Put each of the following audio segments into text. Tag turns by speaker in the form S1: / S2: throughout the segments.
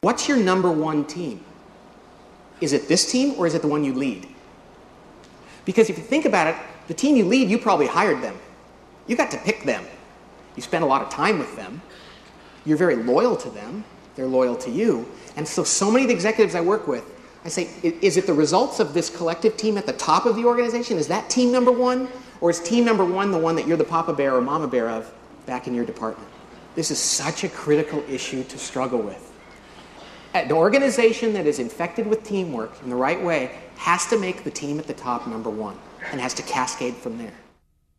S1: What's your number one team? Is it this team or is it the one you lead? Because if you think about it, the team you lead, you probably hired them. You got to pick them. You spend a lot of time with them. You're very loyal to them. They're loyal to you. And so many of the executives I work with, I say, is it the results of this collective team at the top of the organization? Is that team number one? Or is team number one the one that you're the papa bear or mama bear of back in your department? This is such a critical issue to struggle with. An organization that is infected with teamwork in the right way has to make the team at the top number one and has to cascade from there.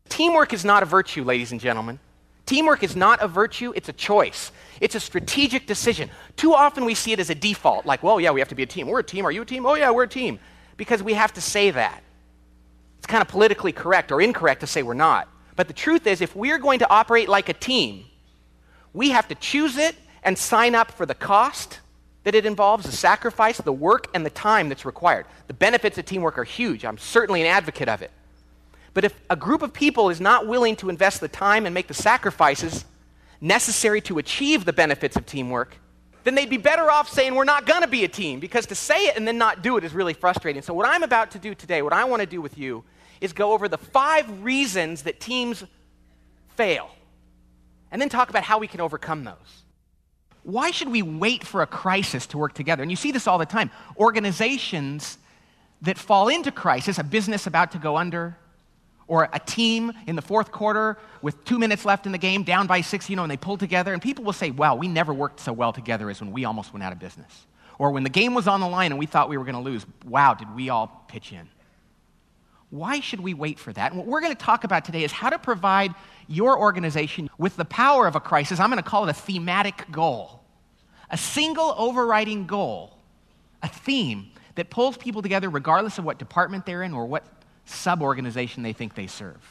S2: Teamwork is not a virtue, ladies and gentlemen. Teamwork is not a virtue, it's a choice. It's a strategic decision. Too often we see it as a default, like, well, yeah, we have to be a team. We're a team. Are you a team? Oh, yeah, we're a team. Because we have to say that. It's kind of politically correct or incorrect to say we're not. But the truth is, if we're going to operate like a team, we have to choose it and sign up for the cost that it involves, the sacrifice, the work, and the time that's required. The benefits of teamwork are huge. I'm certainly an advocate of it. But if a group of people is not willing to invest the time and make the sacrifices necessary to achieve the benefits of teamwork, then they'd be better off saying we're not going to be a team, because to say it and then not do it is really frustrating. So what I'm about to do today, what I want to do with you, is go over the 5 reasons that teams fail, and then talk about how we can overcome those. Why should we wait for a crisis to work together? And you see this all the time. Organizations that fall into crisis, a business about to go under, or a team in the fourth quarter with 2 minutes left in the game, down by 6, and they pull together, and people will say, wow, we never worked so well together as when we almost went out of business. Or when the game was on the line and we thought we were going to lose, wow, did we all pitch in. Why should we wait for that? And what we're going to talk about today is how to provide your organization with the power of a crisis. I'm going to call it a thematic goal. A single overriding goal, a theme that pulls people together regardless of what department they're in or what sub-organization they think they serve.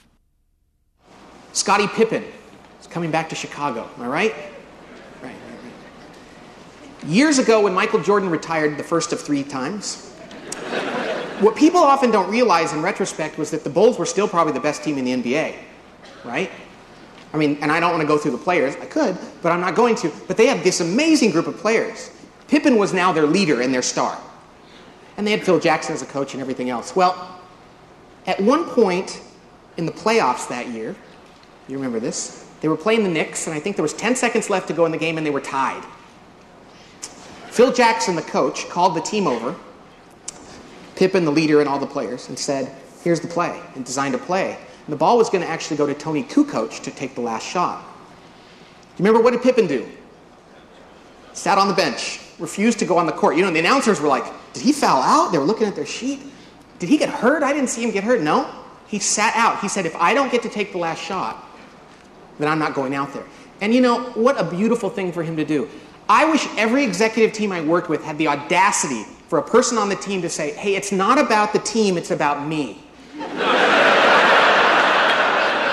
S1: Scottie Pippen is coming back to Chicago, am I right? Right. Years ago when Michael Jordan retired the first of 3 times, what people often don't realize in retrospect was that the Bulls were still probably the best team in the NBA, right? I mean, and I don't want to go through the players. I could, but I'm not going to. But they have this amazing group of players. Pippen was now their leader and their star. And they had Phil Jackson as a coach and everything else. Well, at one point in the playoffs that year, you remember this, they were playing the Knicks, and I think there was 10 seconds left to go in the game, and they were tied. Phil Jackson, the coach, called the team over, Pippen, the leader, and all the players, and said, here's the play, and designed a play. And the ball was going to actually go to Tony Kukoc to take the last shot. You remember, what did Pippen do? Sat on the bench, refused to go on the court. And the announcers were like, did he foul out? They were looking at their sheet. Did he get hurt? I didn't see him get hurt. No, he sat out. He said, if I don't get to take the last shot, then I'm not going out there. And what a beautiful thing for him to do. I wish every executive team I worked with had the audacity for a person on the team to say, hey, it's not about the team, it's about me.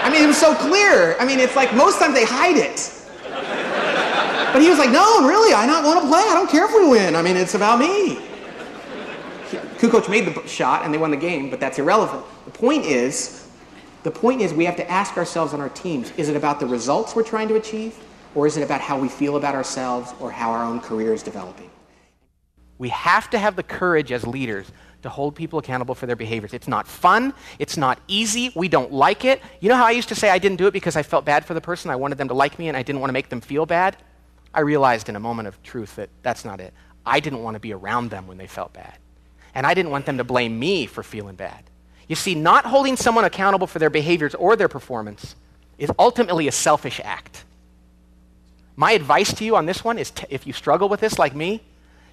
S1: I mean, it was so clear. I mean, it's like most times they hide it. But he was like, no, really, I not want to play. I don't care if we win. I mean, it's about me. Kukoc made the shot and they won the game, but that's irrelevant. The point is we have to ask ourselves on our teams, is it about the results we're trying to achieve, or is it about how we feel about ourselves or how our own career is developing?
S2: We have to have the courage as leaders to hold people accountable for their behaviors. It's not fun. It's not easy. We don't like it. You know how I used to say I didn't do it because I felt bad for the person? I wanted them to like me and I didn't want to make them feel bad? I realized in a moment of truth that that's not it. I didn't want to be around them when they felt bad. And I didn't want them to blame me for feeling bad. You see, not holding someone accountable for their behaviors or their performance is ultimately a selfish act. My advice to you on this one is, if you struggle with this like me,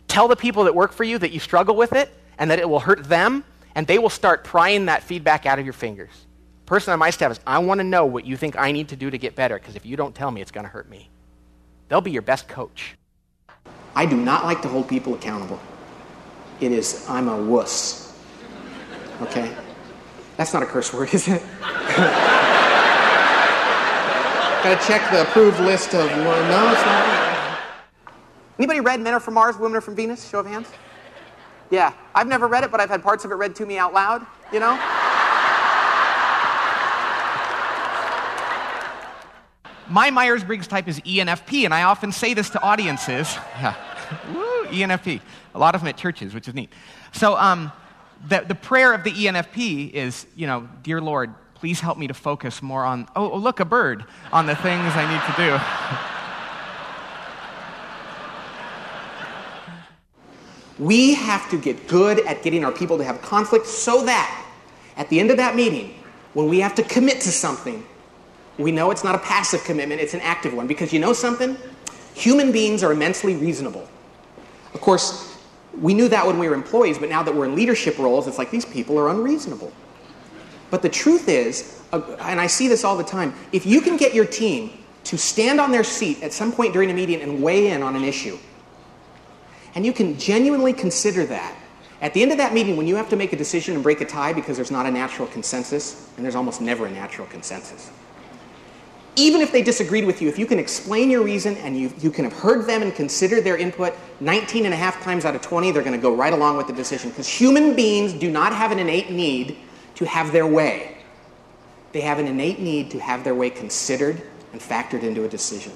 S2: tell the people that work for you that you struggle with it and that it will hurt them, and they will start prying that feedback out of your fingers. The person on my staff is, I want to know what you think I need to do to get better, because if you don't tell me, it's going to hurt me. They'll be your best coach.
S1: I do not like to hold people accountable. I'm a wuss. Okay? That's not a curse word, is it? Gotta check the approved list of, no, it's not. Anybody read Men Are From Mars, Women Are From Venus? Show of hands. Yeah, I've never read it, but I've had parts of it read to me out loud,
S2: My Myers-Briggs type is ENFP, and I often say this to audiences. Yeah. Woo, ENFP. A lot of them at churches, which is neat. So the prayer of the ENFP is, dear Lord, please help me to focus more on, oh, look, a bird, on the things I need to do.
S1: We have to get good at getting our people to have conflict so that at the end of that meeting, when we have to commit to something, we know it's not a passive commitment, it's an active one. Because you know something? Human beings are immensely reasonable. Of course, we knew that when we were employees, but now that we're in leadership roles, it's like these people are unreasonable. But the truth is, and I see this all the time, if you can get your team to stand on their seat at some point during a meeting and weigh in on an issue, and you can genuinely consider that, at the end of that meeting, when you have to make a decision and break a tie because there's not a natural consensus, and there's almost never a natural consensus, even if they disagreed with you, if you can explain your reason and you can have heard them and considered their input, 19 and a half times out of 20, they're going to go right along with the decision. Because human beings do not have an innate need to have their way. They have an innate need to have their way considered and factored into a decision.